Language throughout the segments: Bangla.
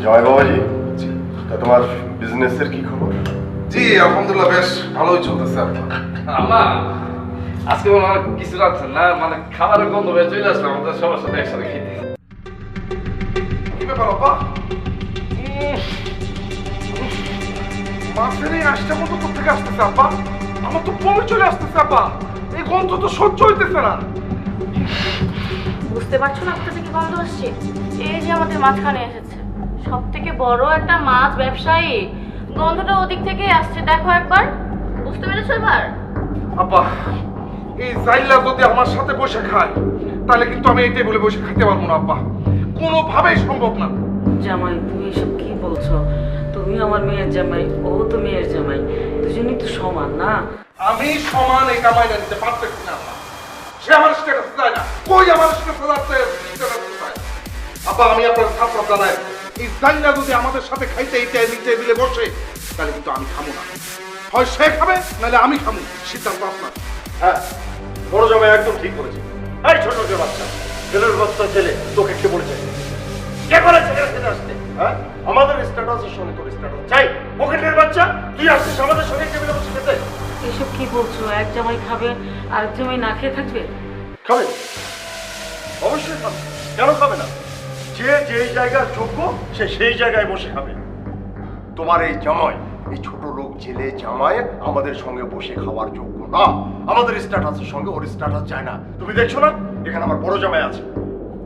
জয় বাবাজি, তা তোমার বিজনেসের কি খবর? জি আলহামদুলিল্লাহ বেশ ভালোই চলতেছে আপনার। আম্মা আজকে মনে হয় কিছু রাখছেন না, মানে খাবারের গন্ধ হয়ে চলে আসলো আমাদের সবার সাথে একসাথে খেতে। কি ব্যাপার আপা? মাছের এই আশটা মতো কোথেকে আসতেছে আপা? আমার তো বমি চলে আসতেছে আপা, এই গন্ধ তো সহ্য হইতেছে না। বুঝতে পারছো না কোথা থেকে গন্ধ আসছে? এই যে আমাদের মাঝখানে এসেছে সব থেকে বড় একটা মাছ ব্যবসায়ী, গন্ধটা ওদিক থেকে আসছে, দেখো একবার। বুঝতে পেরেছো এবার? আপা এই জাইলা যদি আমার সাথে বসে খায় তাহলে কিন্তু আমি এই টেবিলে বসে খেতে পারবো না আপা, কোনোভাবেই সম্ভব না। জামাই, তুমি এসব কি বলছো? তুমি আমার মেয়ের জামাই, ও তো মেয়ের জামাই, দুজনই তো সমান না? আমি সমান এই কামাইটা নিতে পারতেছি না আপা। সে আমার স্ট্যাটাস চায় না, কই আমার স্ট্যাটাস চায়। আপা আমি আপনার ছাত্র জানাই, এই জাইলা যদি আমাদের সাথে খাইতে এই টেবিলে বসে তাহলে কিন্তু আমি খামো না, হয় সে খাবে নাহলে আমি খামো, সিদ্ধান্ত আপনার। হ্যাঁ, বড় জামাই একদম ঠিক বলেছে। এই ছোট ছোট বাচ্চা, ছেলের বাচ্চা ছেলে তোকে কে বলেছে? কে বলেছে খেতে আসতে? হ্যাঁ, আমাদের স্ট্যাটাসের সঙ্গে তোর স্ট্যাটাস চাই? পকেটের বাচ্চা, তুই আসছিস আমাদের সঙ্গে টেবিলে বসে খেতে? এসব কি বলছো? এক জামাই খাবে আর এক জামাই না খেয়ে থাকবে? খাবে, অবশ্যই খাবে। কেন খাবে না? যে যেই জায়গার যোগ্য সে সেই জায়গায় বসে খাবে। তোমার এই জামাই, এই ছোট লোক ছেলে জামাই আমাদের সঙ্গে বসে খাওয়ার যোগ্য না। আমাদের স্ট্যাটাসের সঙ্গে ওর স্ট্যাটাস যায় না। তুমি দেখছো না এখানে আমার বড় জামাই আছে,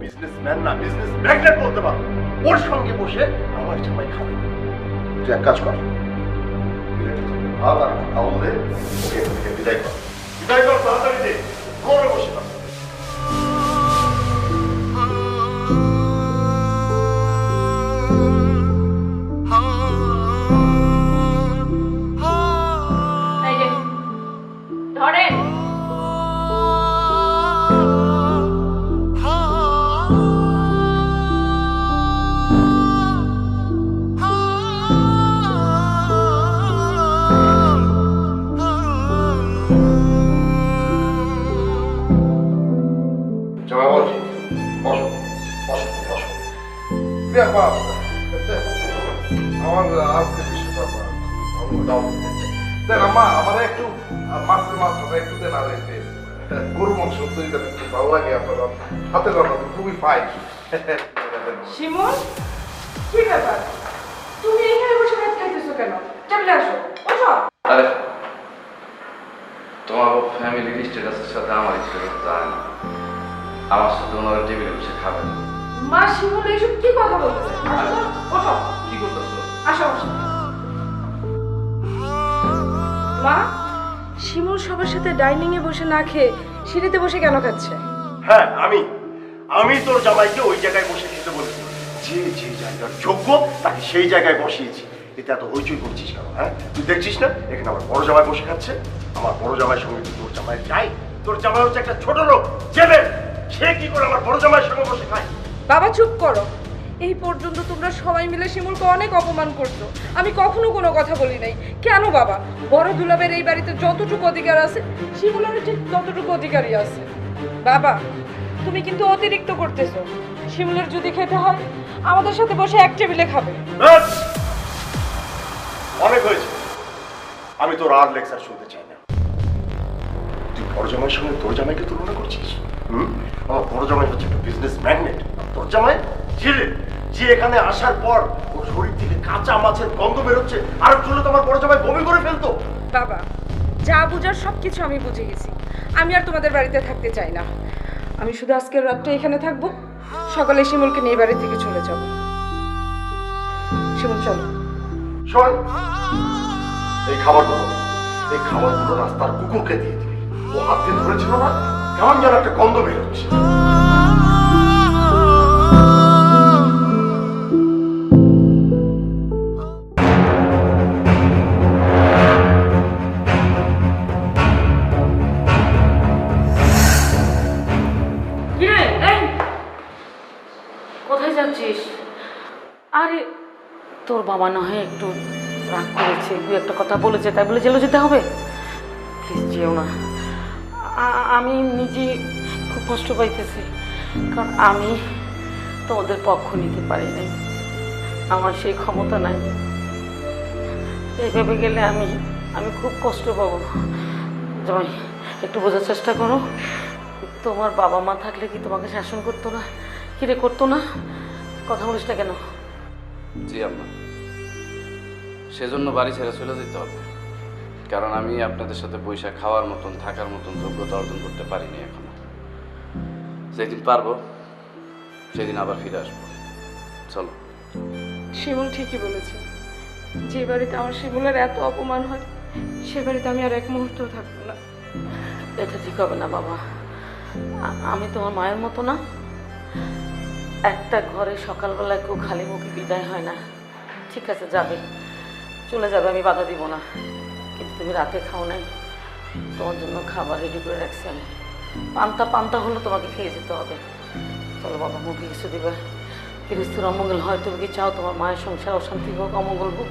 বিজনেসম্যান না বিজনেস ম্যাগনেট বলতে পারো, ওর সঙ্গে বসে আমার জামাই খাবে। তুই এক কাজ কর, ভাত আর খাওয়া দে, ওকে এখান থেকে বিদায় কর। বিদায় কর তাড়াতাড়ি দে, ফ্লোরে বসে থাক। এই যে ধরেন। জামাই বলছি, বসো বসো বসো। ব্যাপার আমার আজকে বিষয়টা দাও দেন আম্মা, আমার একটু মাছের মাথাটা একটু দেন, আর এতে গরু মাংস তৈরি করতে খুব ভালো লাগে, আপনার হাতে রান্না তো খুবই ফাইন। শিমুল, কি ব্যাপার? তুমি এখানে বসে ভাত খাইতেছো কেন? টেবিলে আসো, ওঠো। আরে তোমার ফ্যামিলির স্ট্যাটাসের সাথে আমার স্ট্যাটাস যায় না, আমার সাথে ওনারা টেবিলে বসে খাবেন। মা, শিমুল এইসব কি কথা বলতেছে? আসো তো, ওঠো। কি করতেছো? আসো আসো। মা, শিমুল সবার সাথে ডাইনিং এ বসে না খেয়ে সিঁড়িতে বসে কেন খাচ্ছে? হ্যাঁ, আমি তোর জামাইকে ওই জায়গায় বসে খেতে বলেছি। যে যে জায়গার যোগ্য তাকে সেই জায়গায় বসিয়েছি। এটা এত হইচই করছিস কেন? হ্যাঁ, তুই দেখছিস না এখানে আমার বড় জামাই বসে খাচ্ছে? আমার বড় জামাইয়ের সঙ্গে কি তোর জামাই চাই? তোর জামাই হচ্ছে একটা ছোট লোক, জেলে। সে কি করে আমার বড় জামাইয়ের সঙ্গে বসে খায়? বাবা চুপ করো। এই পর্যন্ত তোমরা সবাই মিলে শিমুলকে অনেক অপমান করছো, আমি কখনো কোনো কথা বলি নাই। কেন বাবা? বড় দুলাবের এই বাড়িতে যতটুকু অধিকার আছে শিমুলের ঠিক ততটুকু অধিকারই আছে। বাবা তুমি কিন্তু অতিরিক্ত করতেছো। শিমুলের যদি খেতে হয় আমাদের সাথে বসে এক টেবিলে খাবে। ব্যাস! অনেক হয়েছে, আমি তোর আর লেকচার শুনতে চাই না। তুই বড় জামাইয়ের সঙ্গে তোর জামাইকে তুলনা করছিস? আমার বড় জামাই হচ্ছে একটা বিজনেস ম্যাগনেট, তোর জামাই ছেলে যে এখানে আসার পর ওর শরীর থেকে কাঁচা মাছের গন্ধ বেরোচ্ছে, আর চলে তো আমার বড় জামাই বমি করে ফেলতো। বাবা যা বুঝার সবকিছু আমি বুঝে গেছি, আমি আর তোমাদের বাড়িতে থাকতে চাই না। আমি শুধু আজকের রাতটা এখানে থাকবো, সকালে শিমুলকে নিয়ে বাড়ি থেকে চলে যাব। শিমুল চলো। শোন, এই খাবারগুলো রাস্তার কুকুরকে দিয়ে দিবি। ও হাতে ধরেছিল না, কেমন যেন একটা গন্ধ বেরোচ্ছে। কোথায় যাচ্ছিস? আরে তোর বাবা না হয় একটু রাগ করেছে, দু একটা কথা বলেছে, তাই বলে জেলে যেতে হবে? প্লিজ যেও না। আমি নিজে খুব কষ্ট পাইতেছি, কারণ আমি তোমাদের পক্ষ নিতে পারি নাই। আমার সেই ক্ষমতা নাই। এইভাবে গেলে আমি আমি খুব কষ্ট পাবো। জামাই, একটু বোঝার চেষ্টা করো। তোমার বাবা মা থাকলে কি তোমাকে শাসন করতো না? কিরে করতো না? কথা বলিস না কেন? জি আম্মা, সেজন্য বাড়ি ছেড়ে চলে যেতে হবে, কারণ আমি আপনাদের সাথে বৈশা খাওয়ার মতন থাকার মতন যোগ্যতা অর্জন করতে পারিনি এখনো। যেদিন পারবো সেদিন আবার ফিরে আসবো। চলো। শিমুল ঠিকই বলেছে, যে বাড়িতে আমার শিমুলের এত অপমান হয় সে বাড়িতে আমি আর এক মুহূর্তও থাকবো না। এটা ঠিক হবে না বাবা। আমি তোমার মায়ের মতো না। একটা ঘরে সকালবেলায় কেউ খালি মুখে বিদায় হয় না। ঠিক আছে, যাবে, চলে যাবে, আমি বাধা দিব না। কিন্তু তুমি রাতে খাও নাই, তোমার জন্য খাবার রেডি করে রাখছি আমি। পান্তা হলো তোমাকে খেয়ে যেতে হবে। চলো বাবা, মুখে কিছু দিবে। গৃহস্থের অমঙ্গল হয়, তুমি কি চাও তোমার মায়ের সংসার অশান্তি হোক, অমঙ্গল হোক?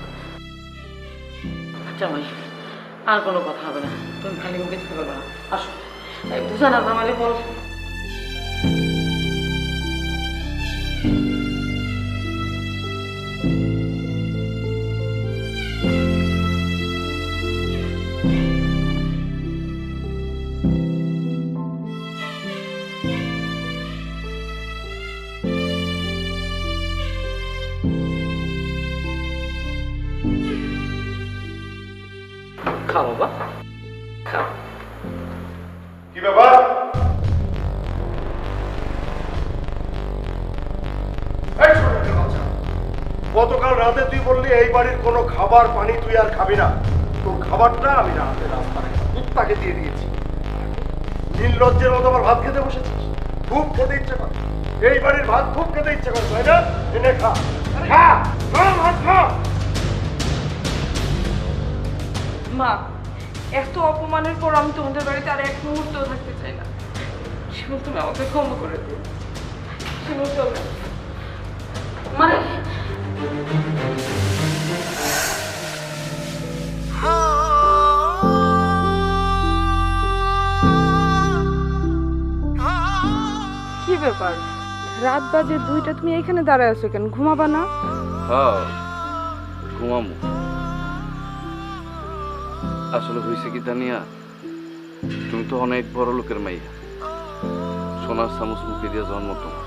জামাই, আর কোনো কথা হবে না, তুমি খালি মুখে যেতে পারবে না। আসো, বুঝা না জামাইলে বল। খাও বাবা, খাও। কি ব্যাপার? এই ছোট একটা বাচ্চা, গতকাল রাতে তুই বললি এই বাড়ির কোনো খাবার পানি তুই আর খাবি না। তোর খাবারটা আমি রাতে রাস্তায় কুত্তাকে দিয়ে দিয়েছি। নির্লজ্জের মতো আবার ভাত খেতে বসেছিস। খুব খেতে ইচ্ছে করে, এই বাড়ির ভাত খুব খেতে ইচ্ছে করে, তাই না? এনে খা, খা, খা, ভাত খা। মা, এত অপমানের পর আমি তোমাদের বাড়িতে আর এক মুহূর্তও থাকতে চাই না। শিমুল, তুমি আমাকে ক্ষমা করে দিও। শিমুল, চলো। মানে কি ব্যাপার, রাত বাজে 2টা, তুমি এখানে দাঁড়ায় আছো কেন? ঘুমাবা না? হ্যাঁ, ঘুমামু। আসলে হয়েছে কি জানিয়া, তুমি তো অনেক বড় লোকের মাইয়া, সোনার চামচ মুখে দিয়ে জন্ম তোমার,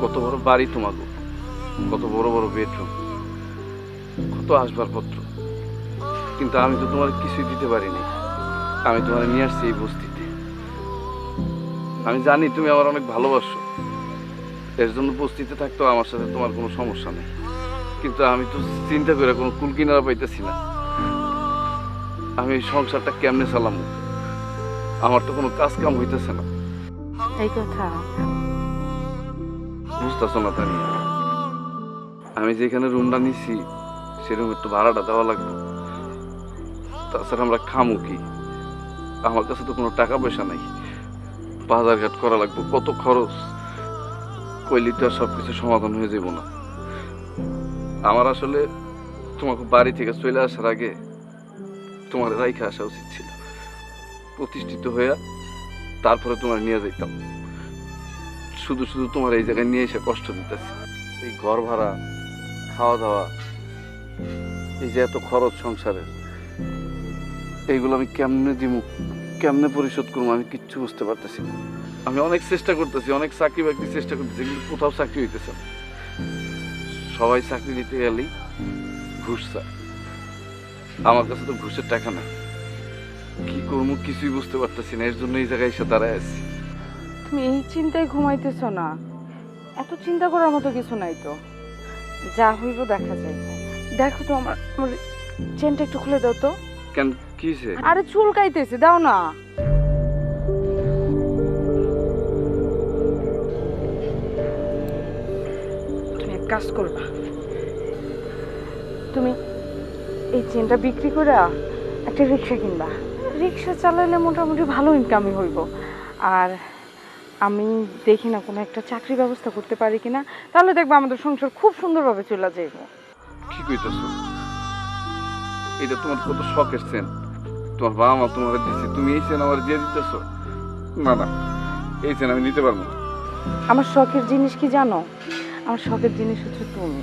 কত বড় বাড়ি তোমাকে, কত বড় বড় বেডরুম, কত আসবাবপত্র, কিন্তু আমি তো তোমার কিছুই দিতে পারিনি। আমি তোমার নিয়ে আসছি এই বস্তিতে। আমি জানি তুমি আমার অনেক ভালোবাসো, এর জন্য বস্তিতে থাকতেও আমার সাথে তোমার কোনো সমস্যা নেই, কিন্তু আমি তো চিন্তা করে কোনো কুল কিনারা পাইতেছি না। আমি এই সংসারটা কেমনে চালামু? আমার তো কোনো কাজ কাম হইতেছে না। এই কথা বুঝতেছো না তানি? আমি যেখানে রুমটা নিছি সে রুমের তো ভাড়াটা দেওয়া লাগবে। তাছাড়া আমরা খামু কি? আমার কাছে তো কোনো টাকা পয়সা নাই। বাজার ঘাট করা লাগবে, কত খরচ। কইলি তো আর সবকিছু সমাধান হয়ে যাব না। আমার আসলে তোমাকে বাড়ি থেকে চলে আসার আগে তোমার রাইখে আসা উচিত ছিল। প্রতিষ্ঠিত হইয়া তারপরে তোমার নিয়ে যাইতাম। শুধু শুধু তোমার এই জায়গায় নিয়ে এসে কষ্ট দিতেছি। এই ঘর ভাড়া, খাওয়া দাওয়া, এই যে এত খরচ সংসারের, এইগুলো আমি কেমনে দিব, কেমনে পরিশোধ করবো, আমি কিচ্ছু বুঝতে পারতেছি না। আমি অনেক চেষ্টা করতেছি, অনেক চাকরি বাকরি চেষ্টা করতেছি, কিন্তু কোথাও চাকরি হইতেছে না। সবাই চাকরি নিতে গেলেই ঘুষ চায়। আমার কাছে তো ঘুষের টাকা নাই। কি করবো কিছুই বুঝতে পারতেছি না, এর জন্য এই জায়গায় এসে দাঁড়ায় আছি। তুমি এই চিন্তায় ঘুমাইতেছ না? এত চিন্তা করার মতো কিছু নাই তো, যা হইব দেখা যায়। দেখো তো, আমার আমার চেনটা একটু খুলে দাও তো। কেন, কি হয়েছে? আরে চুলকাইতেছে, দাও না। তুমি এক কাজ করবা, তুমি এই চেনটা বিক্রি করে একটা রিক্সা কিনবা। রিক্সা চালাইলে মোটামুটি ভালো ইনকামই হইব। আর আমি দেখি না কোনো একটা চাকরি ব্যবস্থা করতে পারি কিনা, তাহলে দেখবো আমাদের সংসার খুব সুন্দরভাবে চলে যাইব। কি কইতেছো? এটা তোমার কত শখের চেন, তোমার বাবা মা তোমার দিচ্ছে, তুমি এই চেন আমার দিয়ে দিতেছো? না না, এই চেন আমি নিতে পারবো না। আমার শখের জিনিস কি জানো? আমার শখের জিনিস হচ্ছে তুমি।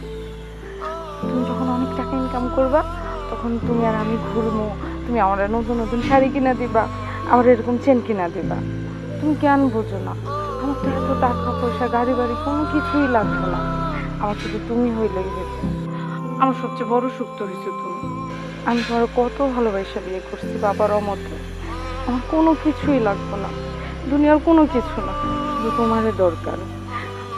তুমি যখন অনেক টাকা ইনকাম করবা তখন তুমি আর আমি ঘুরবো, তুমি আমার নতুন নতুন শাড়ি কিনা দিবা, আমার এরকম চেন কিনা দিবা। তুমি কেন বোঝো না, আমার তো এত টাকা পয়সা গাড়ি বাড়ি কোনো কিছুই লাগবে না, আমার শুধু তুমি হইলেই হয়েছে। আমার সবচেয়ে বড় সুখ তো হয়েছে তুমি। আমি তোমার কত ভালোবাসা বিয়ে করছি বাবার অমতে, আমার কোনো কিছুই লাগবে না, দুনিয়ার কোনো কিছু না, শুধু তোমারই দরকার।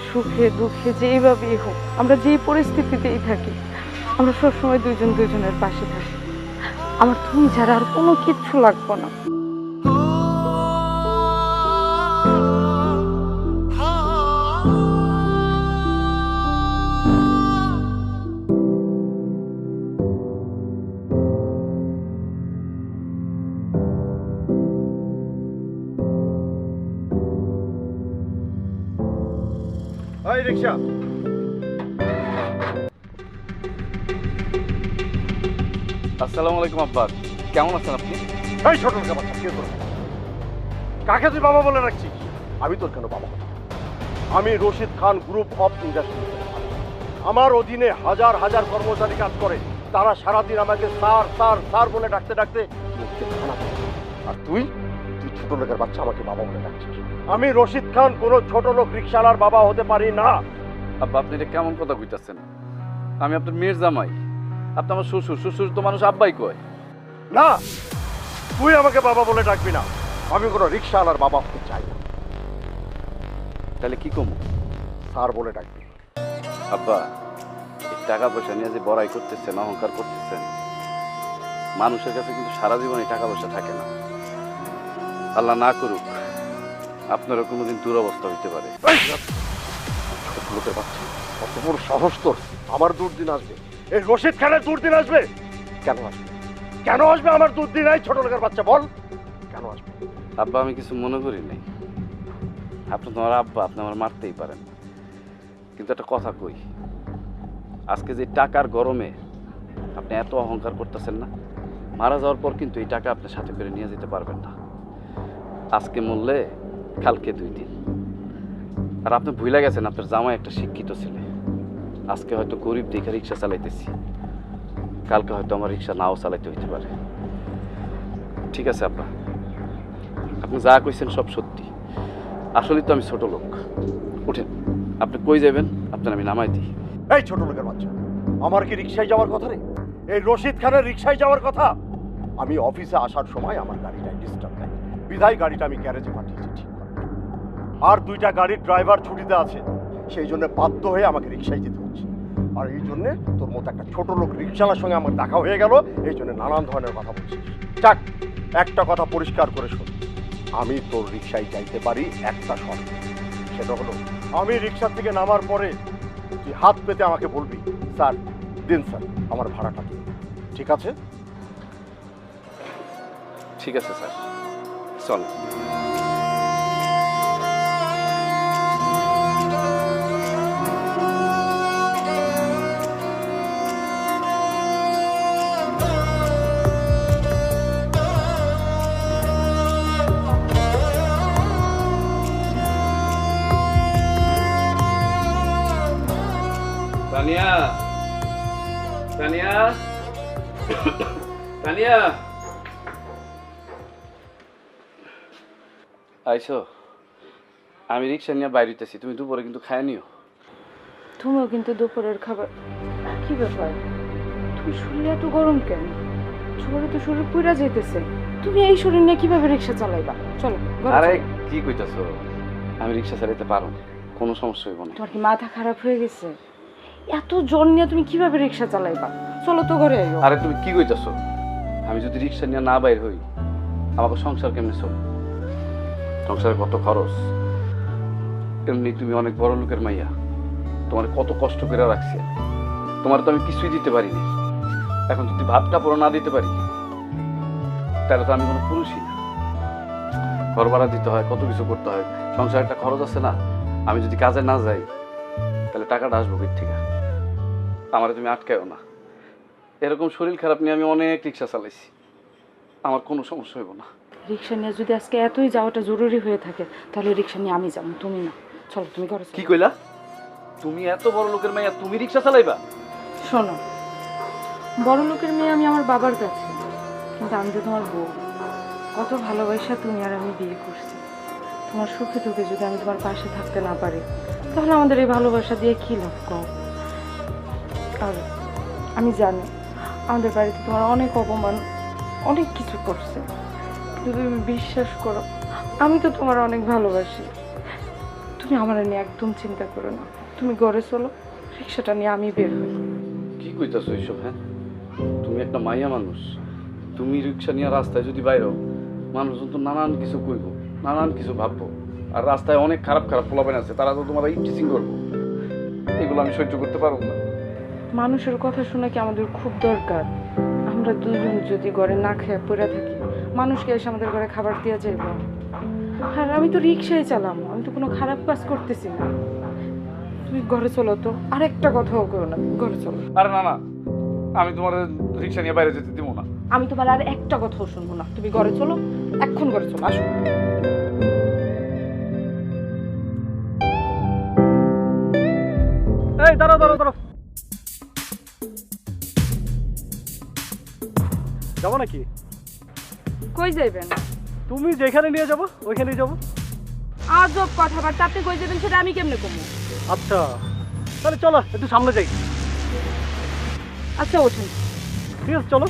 সুখে দুঃখে যেইভাবেই হোক, আমরা যেই পরিস্থিতিতেই থাকি, আমরা সবসময় দুইজন দুইজনের পাশে থাকি। আমার তুমি ছাড়া আর কোনো কিচ্ছু লাগবে না। এই রিক্সা, আসসালামু আলাইকুম আব্বা, কেমন আছেন আপনি? এই ছোট লোকের বাচ্চা, কে তোর বাবা? কাকে তুই বাবা বলে রাখছিস? আমি তোর কেন বাবা হব? আমি Rashid Khan group of industry. আমার অধীনে হাজার হাজার কর্মচারী কাজ করে, তারা সারাদিন আমাকে স্যার স্যার স্যার বলে ডাকতে ডাকতে মুখে খানা পায়। আর তুই তুই ছোট লোকের বাচ্চা আমাকে বাবা বলে ডাকছিস? আমি রশিদ খান কোনো ছোট লোক রিক্সাওয়ালার বাবা হতে পারি না। আব্বা আপনি এটা কেমন কথা কইতাছেন? আমি আপনার মেয়ের জামাই, আপনি আমার শ্বশুর, শ্বশুর তো মানুষ আব্বাই কয়। না, তুই আমাকে বাবা বলে ডাকবি না, আমি কোনো রিক্সাওয়ালার বাবা হতে চাই না। তাহলে কি কমু? স্যার বলে ডাকবি। আব্বা এই টাকা পয়সা নিয়ে যে বড়াই করতেছেন, অহংকার করতেছেন, মানুষের কাছে কিন্তু সারা জীবন এই টাকা পয়সা থাকে না। আল্লাহ না করুক আপনারও কোনোদিন দুরবস্থা হইতে পারে। এই ছোট লোকের বাচ্চা, কত বড় সাহস তোর! আমার দুর্দিন আসবে, এই রশিদ খানের দুর্দিন আসবে। কেন আসবে? কেন আসবে আমার দুর্দিন? এই ছোট লোকের বাচ্চা বল, কেন আসবে? আব্বা আমি কিছু মনে করি নাই, আপনি তোমার আব্বা, আপনি আমার মারতেই পারেন, কিন্তু একটা কথা কই, আজকে যে টাকার গরমে আপনি এত অহংকার করতেছেন না, মারা যাওয়ার পর কিন্তু এই টাকা আপনার সাথে করে নিয়ে যেতে পারবেন না। আজকে মরলে কালকে 2 দিন। আর আপনি ভুলে গেছেন আপনার জামাই একটা শিক্ষিত ছেলে। আজকে হয়তো গরিব দেখে রিক্সা চালাইতেছি, কালকে হয়তো আমার রিক্সা নাও চালাইতে হইতে পারে। ঠিক আছে আব্বা, আপনি যা কইছেন সব সত্যি, আসলে তো আমি ছোট লোক। উঠেন, আপনি কই যাবেন আপনার আমি নামাই দিই। এই ছোট লোকের বাচ্চা, আমার কি রিক্সায় যাওয়ার কথা রে? এই রশিদ খানের রিক্সায় যাওয়ার কথা? আমি অফিসে আসার সময় আমার গাড়িটা ডিস্টার্ব দেয়, বিধায় গাড়িটা আমি গ্যারেজে পাঠিয়েছি ঠিক করার জন্য। আর 2টা গাড়ির ড্রাইভার ছুটিতে আছে, সেই জন্য বাধ্য হয়ে আমাকে রিক্সায় যেতে হচ্ছে। আর এই জন্যে তোর মতো একটা ছোট লোক রিক্সাওয়ালার সঙ্গে আমার দেখা হয়ে গেল, এই জন্য নানান ধরনের কথা বলছিস। যাক, একটা কথা পরিষ্কার করে শোন, আমি তোর রিক্সায় যাইতে পারি একটা শর্তে। সেটা হলো, আমি রিক্সা থেকে নামার পরে তুই হাত পেতে আমাকে বলবি, স্যার দিন স্যার, আমার ভাড়াটা দিন। ঠিক আছে? ঠিক আছে স্যার, চল। তানিয়া, তানিয়া, তানিয়া, আইসো। আমি রিক্সা নিয়ে বাইরে হইতেছি, তুমি দুপুরে কিন্তু খায় নিও। তুমিও কিন্তু দুপুরের খাবার। কি ব্যাপার, তুমি শরীরে এত গরম কেন? শরীরে তো শরীর পুড়া যাইতেছে, তুমি এই শরীর নিয়ে কিভাবে রিক্সা চালাইবা? চলো ঘরে আরে চলো। কি কইতাছো, আমি রিক্সা চালাইতে পারো, কোনো সমস্যা হইব না। তোমার কি মাথা খারাপ হয়ে গেছে? এত জ্বর নিয়ে তুমি কিভাবে রিক্সা চালাইবা? চলো তো ঘরে আইও। আরে তুমি কি কইতাছো, আমি যদি রিক্সা নিয়ে না বাইর হই, আমাকে সংসার কেমনে চলবে? সংসারে কত খরচ। এমনি তুমি অনেক বড় লোকের মাইয়া, তোমার কত কষ্ট করে রাখছি, তোমার তো আমি কিছুই দিতে পারিনি। এখন যদি ভাতটা পুরো না দিতে পারি, তাহলে তো আমি কোনো পুরুষই না। ঘর ভাড়া দিতে হয়, কত কিছু করতে হয়, সংসার একটা খরচ আছে না। আমি যদি কাজে না যাই, তাহলে টাকাটা আসবো কোথা থেকে? আমার তুমি আটকায়ও না। এরকম শরীর খারাপ নিয়ে আমি অনেক রিক্সা চালাইছি, আমার কোনো সমস্যা হইব না। রিক্সা নিয়ে যদি আজকে এতই যাওয়াটা জরুরি হয়ে থাকে, তাহলে রিক্সা নিয়ে আমি যাবো, তুমি না। চলো তুমি ঘরে কি কইলা? তুমি এত বড় লোকের মাইয়া, তুমি রিক্সা চালাইবা? শোনো, বড় লোকের মেয়ে আমি আমার বাবার কাছে, কিন্তু আমি তো তোমার বউ। কত ভালোবাসা তুমি আর আমি বিয়ে করছি। তোমার সুখে দুঃখে যদি আমি তোমার পাশে থাকতে না পারি, তাহলে আমাদের এই ভালোবাসা দিয়ে কী লাভ কম? আর আমি জানি আমাদের বাড়িতে তোমার অনেক অপমান, অনেক কিছু করছে, কিন্তু তুমি বিশ্বাস করো, আমি তো তোমার অনেক ভালোবাসি। তুমি আমার নিয়ে একদম চিন্তা করো না। তুমি ঘরে চলো, রিক্সাটা নিয়ে আমি বের হই। কি কইতাছো এইসব? হ্যাঁ, তুমি একটা মাইয়া মানুষ, তুমি রিক্সা নিয়ে রাস্তায় যদি বাইরো, মানুষজন তো নানান কিছু কইব, নানান কিছু ভাববো। আর রাস্তায় অনেক খারাপ খারাপ পোলাপান আছে, তারা তো তোমার ইপটিচিং করবো। এগুলো আমি সহ্য করতে পারবো না। মানুষের কথা শোনা কি আমাদের খুব দরকার? আমরা দুজন যদি ঘরে না খেয়ে পড়ে থাকি, মানুষকে এসে আমাদের ঘরে খাবার দিয়ে যাইব? আর আমি তো রিক্সায় চালাম, আমি তো কোনো খারাপ কাজ করতেছি না। তুমি ঘরে চলো তো, আর একটা কথাও করো না, ঘরে চলো। আরে না না, আমি তোমার রিক্সা নিয়ে বাইরে যেতে দিব না। আমি তোমার আর একটা কথাও শুনবো না। তুমি ঘরে চলো, এক্ষুন ঘরে চলো, আসো। এই দাঁড়াও দাঁড়াও দাঁড়াও, যাবো নাকি? কই যাইবেন? তুমি যেখানে নিয়ে যাবো ওইখানেই যাবো। আজব কথাবার্তা, আপনি কই যাবেন সেটা আমি কেমনে কমু? আচ্ছা তাহলে চলো একটু সামনে যাই। আচ্ছা ওঠেন। ঠিক আছে চলো।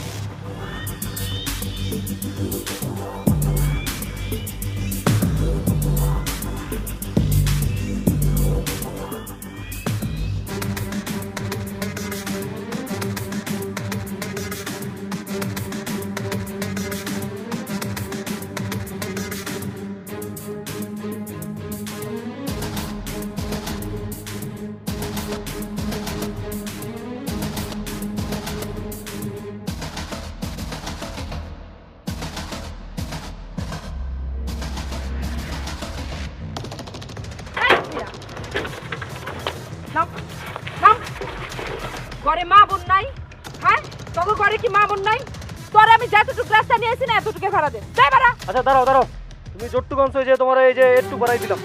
ঘরে মা বোন নাই? হ্যাঁ, তোর ঘরে কি মা বোন নাই? তোর আমি যতটুকু রাস্তা নিয়ে আসি না, এতটুকু ভাড়া দে। তাই ভাড়া? আচ্ছা দাঁড়াও দাঁড়াও, তুমি জট্টু গঞ্জ যে তোমার এই যে একটু বাড়াই দিলাম।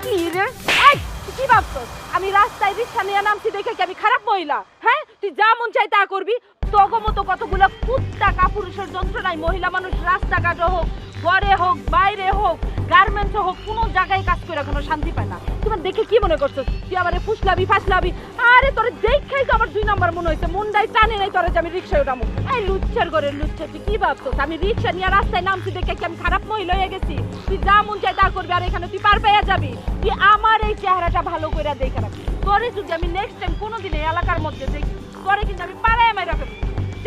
কি রে? এই, তুই কি ভাবছস আমি রাস্তায় রিক্সা নিয়ে নামছি দেখে কি আমি খারাপ মহিলা? হ্যাঁ, তুই যা মন চাই তা করবি। তোগো মতো কতগুলো কুত্তা কাপুরুষের যন্ত্রণায় মহিলা মানুষ রাস্তাঘাটে হোক, ঘরে হোক, বাইরে হোক, গার্মেন্টসে হোক, কোনো জায়গায় কাজ করে কোনো শান্তি পায় না। তোমার দেখে কি মনে করছো তুই আমারে ফুসলাবি ফাসলাবি? আরে তোরে দেখেই তো আমার 2 নাম্বার মনে হইছে, মনটাই টানে নাই তোরে যে আমি রিক্সায় উঠামু। এই লুচ্ছার ঘরে লুচ্ছা, তুই কি ভাবছস আমি রিক্সা নিয়ে রাস্তায় নামছি দেখে কি আমি খারাপ মহিলা হয়ে গেছি? তুই যা মন চাই তা করবি, আর এখানে তুই পার পেয়ে যাবি। তুই আমার এই চেহারাটা ভালো করে দেখে রাখ। তোরে যদি আমি নেক্সট টাইম কোনোদিন এই এলাকার মধ্যে দেখি, তোরে কিন্তু আমি পাড়ায় মাইরা ফেলবো।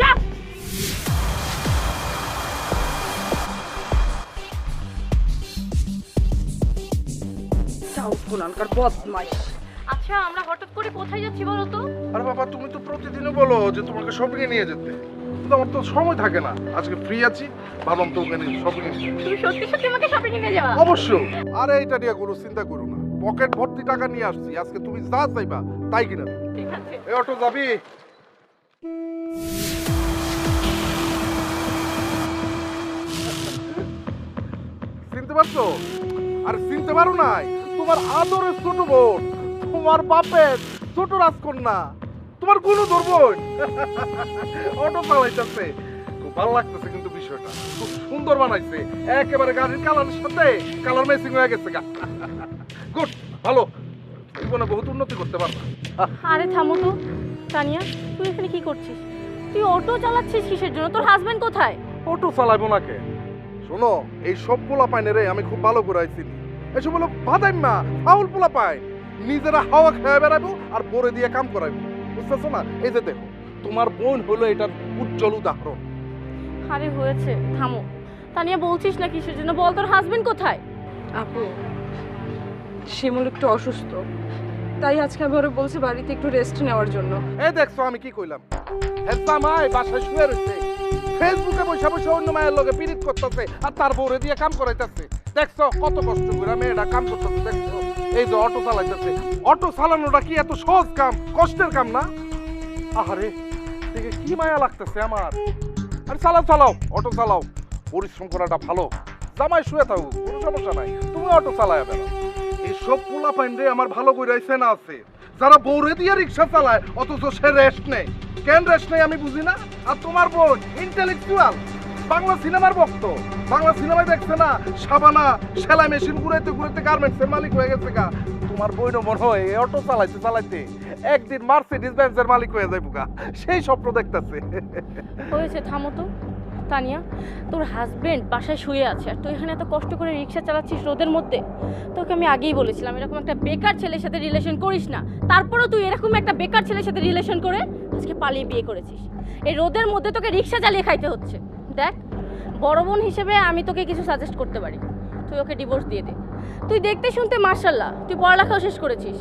যা। আচ্ছা আমরা হঠাৎ করে কোথায় যাচ্ছি বলো তো? আরে বাবা, তুমি তো প্রতিদিনই বলো যে তোমাকে শপিং এ নিয়ে যেতে, কিন্তু আমার তো সময় থাকে না। আজকে ফ্রি আছি, ভাবলাম তো ওখানে শপিং এ। তুমি সত্যি সত্যি আমাকে শপিং এ নিয়ে যাবা? অবশ্যই। আরে এটা নিয়ে কোনো চিন্তা করো না, পকেট ভর্তি টাকা নিয়ে আসছি। আজকে তুমি যা চাইবা তাই কিনা। ঠিক আছে। এই অটো যাবি? চিনতে পারছো? আর চিনতে পারো নাই? তোমার আদরের ছোট বোন, তোমার বাপের ছোট রাজকন্যা, তোমার গুলো ধরবোন অটো চালাইতেছে। খুব ভালো লাগতেছে কিন্তু বিষয়টা খুব সুন্দর বানাইছে। একেবারে গাড়ির কালারের সাথে কালার ম্যাচিং হয়ে গেছে। গুড, ভালো। জীবনে বহুত উন্নতি করতে পারবা। আরে থামো তো তানিয়া, তুই এখানে কি করছিস? তুই অটো চালাচ্ছিস কিসের জন্য? তোর হাজবেন্ড কোথায়? অটো চালাইবো নাকে? শোনো, এই সব পোলা পাইনে আমি খুব ভালো করে আইছি। এসব হলো ভাদাইম্মা ফাউল পোলা পাই, নিজেরা হাওয়া খেয়ে বেড়াবো আর পরে দিয়ে কাম করাইবো, বুঝতেছো না? এই যে দেখো, তোমার বোন হলো এটার উজ্জ্বল উদাহরণ। আরে হয়েছে, থামো। তানিয়া বলছিস না কিসের জন্য? বল তোর হাজবেন্ড কোথায়? আপু, শিমুল একটু অসুস্থ, তাই আজকে আমি ওরে বলছি বাড়িতে একটু রেস্ট নেওয়ার জন্য। এই দেখছো আমি কি কইলাম? হেসা মাই বাসায় শুয়ে রয়েছে, ফেসবুকে বসে বসে অন্য মায়ের লগে পিরিত করতেছে আর তার বউরে দিয়ে কাম করাইতেছে। দেখছো কত কষ্ট করে মেয়েটা কাম করতেছে? দেখছো এই যে অটো চালাইতেছে। অটো চালানোটা কি এত সহজ কাম? কষ্টের কাম না? আহারে, দেখে কি মায়া লাগতেছে আমার। আরে চালাও চালাও, অটো চালাও, পরিশ্রম করাটা ভালো। জামাই শুয়ে থাকুক, কোনো সমস্যা নাই, তুমি অটো চালায় বেড়াও। এইসব পোলা পাইন রে আমার ভালো করে চেনা আছে। যারা বউরে দিয়ে রিক্সা চালায় অথচ সে রেস্ট নেই। কেন রেস্ট নেই আমি বুঝি না। আর তোমার বউ ইন্টেলেকচুয়াল, বাংলা সিনেমার ভক্ত। বাংলা সিনেমায় দেখছে না শাবানা সেলাই মেশিন ঘুরাইতে ঘুরাইতে গার্মেন্টসের মালিক হয়ে গেছে গা। তোমার বইন মনে হয় অটো চালাইতে চালাইতে একদিন মার্সিডিজ বেঞ্জের মালিক হয়ে যাইব গা, সেই স্বপ্ন দেখতেছে। হয়েছে, থামো তো। তানিয়া, তোর হাজবেন্ড বাসায় শুয়ে আছে আর তুই এখানে এত কষ্ট করে রিক্সা চালাচ্ছিস রোদের মধ্যে। তোকে আমি আগেই বলেছিলাম এরকম একটা বেকার ছেলের সাথে রিলেশন করিস না। তারপরেও তুই এরকম একটা বেকার ছেলের সাথে রিলেশন করে আজকে পালিয়ে বিয়ে করেছিস। এই রোদের মধ্যে তোকে রিক্সা চালিয়ে খাইতে হচ্ছে। দেখ, বড় বোন হিসেবে আমি তোকে কিছু সাজেস্ট করতে পারি। তুই ওকে ডিভোর্স দিয়ে দে। তুই দেখতে শুনতে মাশাআল্লাহ, তুই পড়ালেখাও শেষ করেছিস।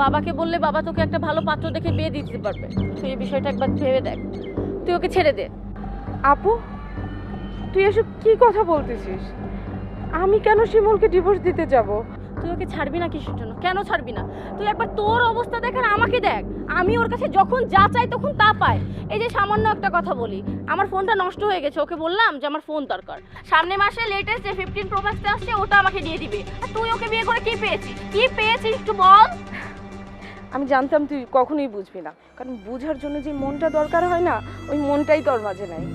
বাবাকে বললে বাবা তোকে একটা ভালো পাত্র দেখে বিয়ে দিয়ে দিতে পারবে। তুই এই বিষয়টা একবার ভেবে দেখ। তুই ওকে ছেড়ে দে। আপু, তুই এসব কি কথা বলতেছিস? আমি কেন শিমুলকে ডিভোর্স দিতে যাব? তুই ওকে ছাড়বি না কিসের জন্য? কেন ছাড়বি না? তুই একবার তোর অবস্থা দেখ আর আমাকে দেখ। আমি ওর কাছে যখন যা চাই তখন তা পাই। এই যে সামান্য একটা কথা বলি, আমার ফোনটা নষ্ট হয়ে গেছে, ওকে বললাম যে আমার ফোন দরকার। সামনে মাসে লেটেস্ট যে 15 Pro Max আসছে ওটা আমাকে দিয়ে দিবে। আর তুই ওকে বিয়ে করে কি পেয়েছিস? কি পেয়েছিস একটু বল। আমি জানতাম তুই কখনোই বুঝবি না, কারণ বুঝার জন্য যে মনটা দরকার হয় না, ওই মনটাই তোর মাঝে নাই।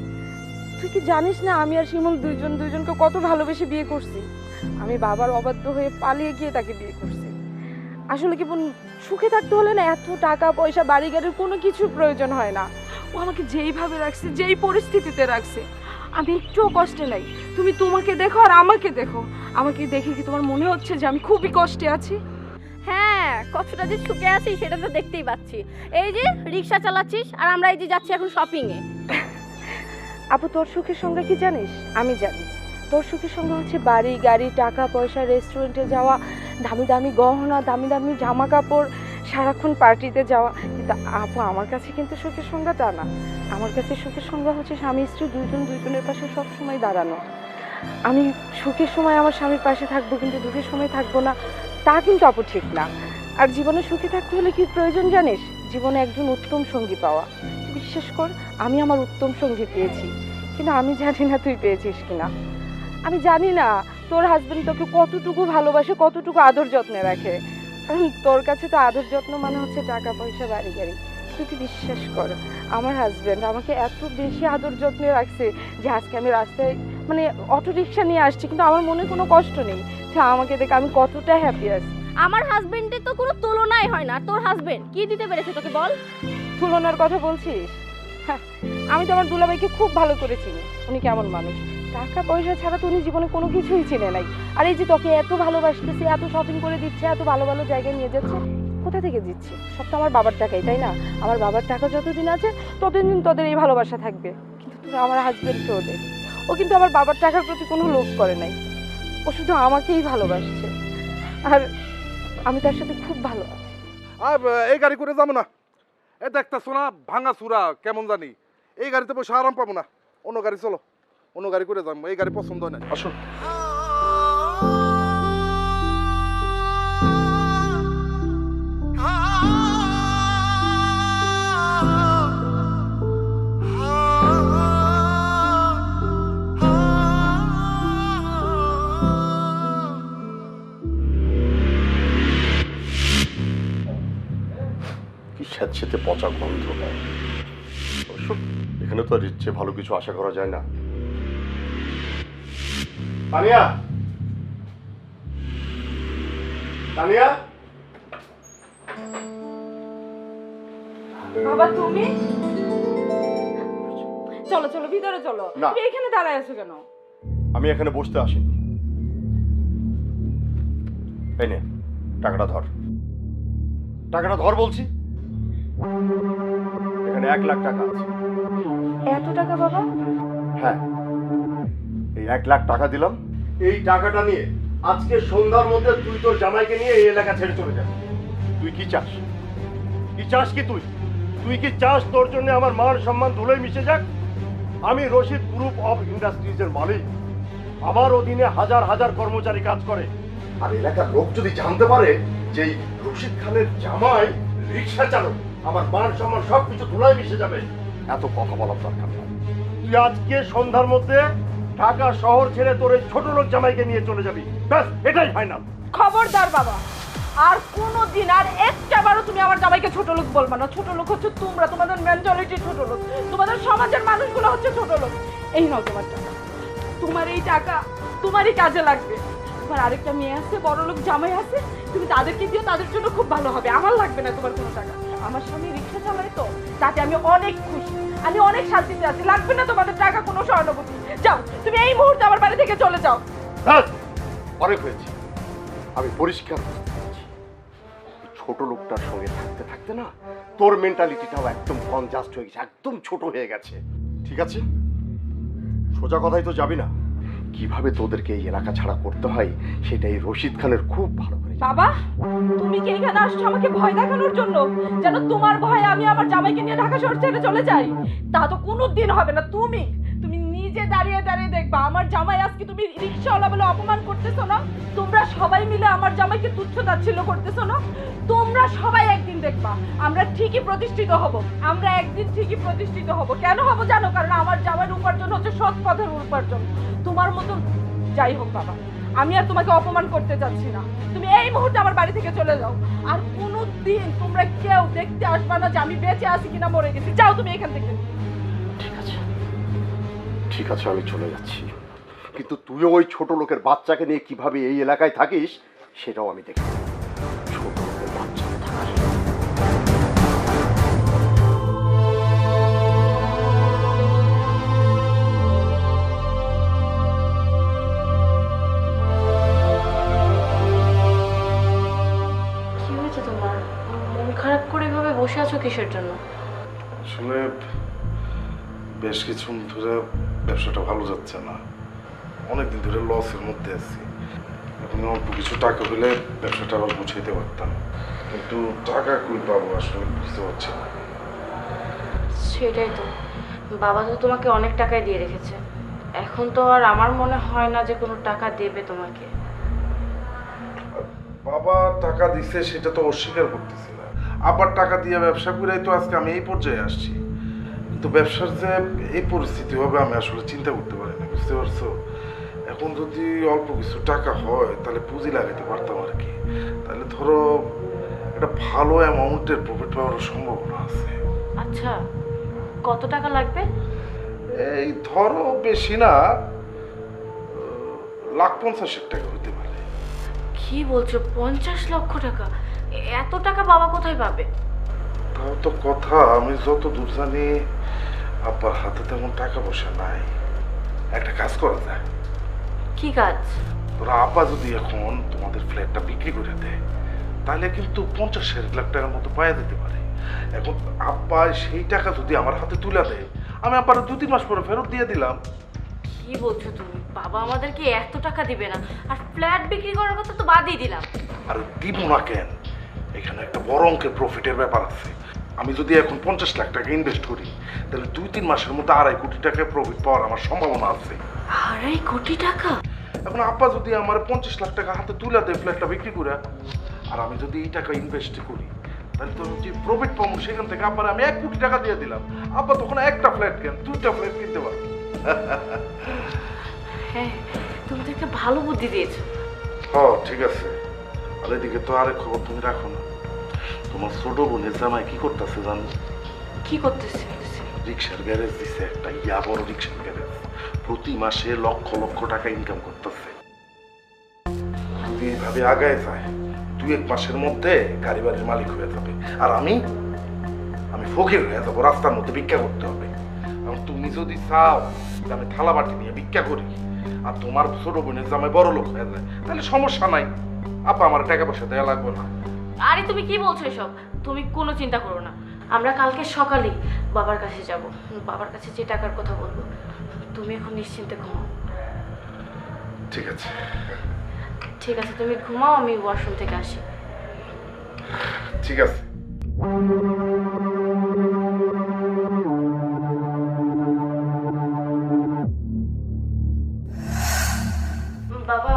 তুই কি জানিস না আমি আর শিমুল দুইজনকে কত ভালোবেসে বিয়ে করছি? আমি বাবার অবাধ্য হয়ে পালিয়ে গিয়ে তাকে বিয়ে করছি। আসলে কি বোন, সুখে থাকতে হলে না এত টাকা পয়সা বাড়ি গাড়ির কোনো কিছু প্রয়োজন হয় না। ও আমাকে যেইভাবে রাখছে, যেই পরিস্থিতিতে রাখছে, আমি একটুও কষ্টে নাই। তুমি তোমাকে দেখো আর আমাকে দেখো। আমাকে দেখে কি তোমার মনে হচ্ছে যে আমি খুবই কষ্টে আছি? হ্যাঁ, কতটা যে সুখে আছি সেটা তো দেখতেই পাচ্ছি। এই যে রিক্সা চালাচ্ছিস আর আমরা এই যে যাচ্ছি এখন শপিং এ। আপু, তোর সুখের সংজ্ঞা কি জানিস? আমি জানি। তোর সুখের সংজ্ঞা হচ্ছে বাড়ি গাড়ি, টাকা পয়সা, রেস্টুরেন্টে যাওয়া, দামি দামি গহনা, দামি দামি জামা কাপড়, সারাক্ষণ পার্টিতে যাওয়া। কিন্তু আপু, আমার কাছে কিন্তু সুখের সংজ্ঞা তা না। আমার কাছে সুখের সংজ্ঞা হচ্ছে স্বামী স্ত্রী দুজনের পাশে সবসময় দাঁড়ানো। আমি সুখের সময় আমার স্বামীর পাশে থাকবো, কিন্তু দুঃখের সময় থাকবো না, তা কিন্তু আপু ঠিক না। আর জীবনে সুখে থাকতে হলে কি প্রয়োজন জানিস? জীবনে একজন উত্তম সঙ্গী পাওয়া। বিশ্বাস কর, আমি আমার উত্তম সঙ্গী পেয়েছি, কিন্তু আমি জানি না তুই পেয়েছিস কিনা। আমি জানি না তোর হাজবেন্ড তোকে কতটুকু ভালোবাসে, কতটুকু আদর যত্নে রাখে। কারণ তোর কাছে তো আদর যত্ন মানে হচ্ছে টাকা পয়সা, বাড়ি গাড়ি। তুই বিশ্বাস কর, আমার হাজবেন্ড আমাকে এত বেশি আদর যত্নে রাখছে যে আজকে আমি রাস্তায় মানে অটো রিক্সা নিয়ে আসছি, কিন্তু আমার মনে কোনো কষ্ট নেই। যে আমাকে দেখে আমি কতটা হ্যাপি আছি। আমার হাজবেন্ডের তো কোনো তুলনাই হয় না। তোর হাজবেন্ড কি দিতে পেরেছে তোকে বল? তুলনার কথা বলছিস? হ্যাঁ, আমি তো আমার দুলাভাইকে খুব ভালো করে চিনি। উনি কেমন মানুষ, টাকা পয়সা ছাড়া তো উনি জীবনে কোনো কিছুই চিনে নাই। আর এই যে তোকে এত ভালোবাসতেছে, এত শপিং করে দিচ্ছে, এত ভালো ভালো জায়গায় নিয়ে যাচ্ছে, কোথা থেকে দিচ্ছে? সব তো আমার বাবার টাকাই, তাই না? আমার বাবার টাকা যতদিন আছে ততদিন তোদের এই ভালোবাসা থাকবে। কিন্তু তুই আমার হাজবেন্ডকে ওদের, ও কিন্তু আমার বাবার টাকার প্রতি কোনো লোভ করে নাই। ও শুধু আমাকেই ভালোবাসছে, আর আমি তার সাথে খুব ভালো আছি। আর এই গাড়ি করে যাবো না। এ দেখতেছো না ভাঙা চূড়া কেমন জানি। এই গাড়িতে বসে আরাম পাবো না। অন্য গাড়ি চলো, অন্য গাড়ি করে যাবো। এই গাড়ি পছন্দ হয় না। আসুন। কি স্যাঁতস্যাঁতে পচা গন্ধ। অবশ্য এখানে তো আর ইচ্ছে ভালো কিছু আশা করা যায় না। তানিয়া, তানিয়া, বাবা তুমি? চলো চলো ভিতরে চলো। না। তুমি এখানে দাঁড়ায় আছো কেন? আমি এখানে বসতে আসিনি। এই নে, টাকাটা ধর। টাকাটা ধর বলছি। এখানে 1 লাখ টাকা আছে। এত টাকা বাবা? হ্যাঁ, এই 1 লাখ টাকা দিলাম। এই টাকাটা নিয়ে আজকে সন্ধ্যার মধ্যে তুই তোর জামাইকে নিয়ে এই এলাকা ছেড়ে চলে যাবি। তুই কি চাস? কি চাস কি তুই? তুই কি চাস তোর জন্য আমার মান সম্মান ধুলোয় মিশে যাক? আমি রশিদ গ্রুপ অফ ইন্ডাস্ট্রিজের মালিক। আমার অধীনে হাজার হাজার কর্মচারী কাজ করে। আর এলাকার লোক যদি জানতে পারে যে এই রশিদ খানের জামাই রিক্সা চালক, আমার মান সম্মান সবকিছু ধুলায় মিশে যাবে। এত কথা বলার দরকার নেই। তুই আজকে সন্ধ্যার মধ্যে ঢাকা শহর ছেড়ে তোর এই ছোট লোক জামাইকে নিয়ে চলে যাবি। ব্যাস, এটাই ফাইনাল। খবরদার বাবা, আর কোনোদিন আর একটাবারও তুমি আমার জামাইকে ছোট লোক বলবা না। ছোট লোক হচ্ছে তোমরা, তোমাদের মেন্টালিটি ছোট লোক, তোমাদের সমাজের মানুষগুলো হচ্ছে ছোট লোক। এই নাও তোমার টাকা, তোমার এই টাকা তোমারই কাজে লাগবে। তোমার আরেকটা মেয়ে আছে, বড় লোক জামাই আছে, তুমি তাদেরকে দিও, তাদের জন্য খুব ভালো হবে। আমার লাগবে না তোমার কোনো টাকা। আমার স্বামী রিক্সা চালায় তো, তাতে আমি অনেক খুশি, আমি অনেক শান্তিতে আছি। লাগবে না তোমাদের টাকা, কোনো সহানুভূতি। যাও তুমি এই মুহূর্তে আমার বাড়ি থেকে চলে যাও। ব্যাস, অনেক হয়েছে। আমি পরিষ্কার বুঝতে পারছি, ছোট লোকটার সঙ্গে থাকতে থাকতে না তোর মেন্টালিটিটাও একদম কনজাস্ট হয়ে গেছে, একদম ছোট হয়ে গেছে। ঠিক আছে, সোজা কথাই তো যাবি না। কিভাবে তোদেরকে এই এলাকা ছাড়া করতে হয় সেটাই রশিদ খানের খুব ভালো করে জানে। বাবা, তুমি কি এখানে আসছো আমাকে ভয় দেখানোর জন্য, যেন তোমার ভয়ে আমি আমার জামাইকে নিয়ে ঢাকা শহর ছেড়ে চলে যাই? তা তো কোনোদিন হবে না। তুমি তুমি নিজে দাঁড়িয়ে দাঁড়িয়ে দেখবা আমার জামাই আজকে, তুমি রিক্সাওয়ালা বলে অপমান করতেছো না, তোমরা সবাই মিলে আমার জামাইকে তুচ্ছ তাচ্ছিল্য করতেছো না, তোমরা সবাই একদিন দেখবা আমরা ঠিকই প্রতিষ্ঠিত হব। আমরা একদিন ঠিকই প্রতিষ্ঠিত হব। কেন হব জানো? কারণ আমার জামাইয়ের উপার্জন হচ্ছে সৎ পথের উপার্জন। তোমার মতো যাই হোক বাবা, আমি আর তোমাকে অপমান করতে চাচ্ছি না। তুমি এই মুহূর্তে আমার বাড়ি থেকে চলে যাও। আর কোনোদিন তোমরা কেউ দেখতে আসবা না যে আমি বেঁচে আছি কিনা মরে গেছি। যাও তুমি এখান থেকে। ঠিক আছে, ঠিক আছে, আমি চলে যাচ্ছি, কিন্তু তুইও ওই ছোট লোকের বাচ্চাকে নিয়ে কিভাবে এই এলাকায় থাকিস সেটাও আমি দেখব। ছোট লোকের বাচ্চা থাকার কি হয়েছে তোমার? মন খারাপ করে এভাবে বসে আছো কিসের জন্য? আসলে বেশ কিছুদিন ধরে ব্যবসাটা ভালো যাচ্ছে না, অনেকদিন ধরে লসের মধ্যে আছি। এখন অল্প কিছু টাকা হলে ব্যবসাটা আবার গুছাইতে পারতাম, কিন্তু টাকা কই পাবো আসলে বুঝতে পারছি না। সেটাই তো, বাবা তো তোমাকে অনেক টাকাই দিয়ে রেখেছে, এখন তো আর আমার মনে হয় না যে কোনো টাকা দেবে তোমাকে। বাবা টাকা দিছে সেটা তো অস্বীকার করতেছি না, আবার টাকা দিয়ে ব্যবসা করেই তো আজকে আমি এই পর্যায়ে আসছি। কিন্তু ব্যবসার যে এই পরিস্থিতি হবে আমি আসলে চিন্তা করতে পারি না, বুঝতে পারছো? এখন যদি অল্প কিছু টাকা হয় তাহলে পুঁজি লাগাইতে পারতাম আর কি, তাহলে ধরো একটা ভালো অ্যামাউন্টের প্রফিট পাওয়ার সম্ভাবনা আছে। আচ্ছা, কত টাকা লাগবে? এই ধরো বেশি না, 1,50,000 টাকা হতে পারে। কি বলছো, 50 লক্ষ টাকা? এত টাকা বাবা কোথায় পাবে? তাও তো কথা, আমি যত দূর জানি আব্বার হাতে তেমন টাকা পয়সা নাই। একটা কাজ করা যায়, কি কাজ? তোরা আব্বা যদি এখন তোমাদের ফ্ল্যাটটা বিক্রি করে দেয় তাহলে কিন্তু 50 লাখ টাকার মতো পাইয়া দিতে পারে। এখন আব্বা সেই টাকা যদি আমার হাতে তুলে দেয়, আমি আব্বার 2-3 মাস পরে ফেরত দিয়ে দিলাম। কি বলছো তুমি? বাবা আমাদেরকে এত টাকা দিবে না, আর ফ্ল্যাট বিক্রি করার কথা তো বাদই দিলাম। আর দিব না কেন, এখানে একটা বড় অঙ্কের প্রফিটের ব্যাপার আছে। আমি যদি এখন 50 লাখ টাকা ইনভেস্ট করি তাহলে 2-3 মাসের মধ্যে 2.5 কোটি টাকা প্রফিট পাওয়ার আমার সম্ভাবনা আছে। 2.5 কোটি টাকা? এখন আব্বা যদি আমার 50 লাখ টাকা হাতে তুলে দেয় ফ্ল্যাটটা বিক্রি করে, আর আমি যদি এই টাকা ইনভেস্ট করি তাহলে তো যে প্রফিট পাবো সেখান থেকে আব্বার আমি 1 কোটি টাকা দিয়ে দিলাম। আব্বা তখন একটা ফ্ল্যাট কেন 2টা ফ্ল্যাট কিনতে পারবো। হ্যাঁ, তুমি তো একটা ভালো বুদ্ধি দিয়েছো। হ্যাঁ ঠিক আছে, আর এদিকে তো আরেক খবর তুমি রাখো না, তোমার ছোট বোনের জামাই কি করতেছে জানো? কি করতেছে? রিক্সার গ্যারেজ দিছে, একটা বড় রিক্সার গ্যারেজ, প্রতি মাসে লক্ষ লক্ষ টাকা ইনকাম করতেছে। যদি এইভাবে আগায় যায় 2-1 মাসের মধ্যে গাড়ি বাড়ির মালিক হয়ে যাবে, আর আমি ফকির হয়ে যাবো, রাস্তার মধ্যে ভিক্ষা করতে হবে। এবং তুমি যদি চাও যে আমি থালা বাটি নিয়ে ভিক্ষা করি আর তোমার ছোট বোনের জামাই বড় লোক হয়ে যায় তাহলে সমস্যা নাই, আপা আমার টাকা পয়সা দেওয়া লাগবে না। আরে তুমি কি বলছো এসব? তুমি কোনো চিন্তা করো না, আমরা কালকে সকালেই বাবার কাছে যাব, বাবার কাছে যে টাকার কথা বলবো। তুমি এখন নিশ্চিন্তে ঘুমাও। ঠিক আছে, ঠিক আছে, তুমি ঘুমাও, আমি ওয়াশরুম থেকে আসি। ঠিক আছে। বাবা,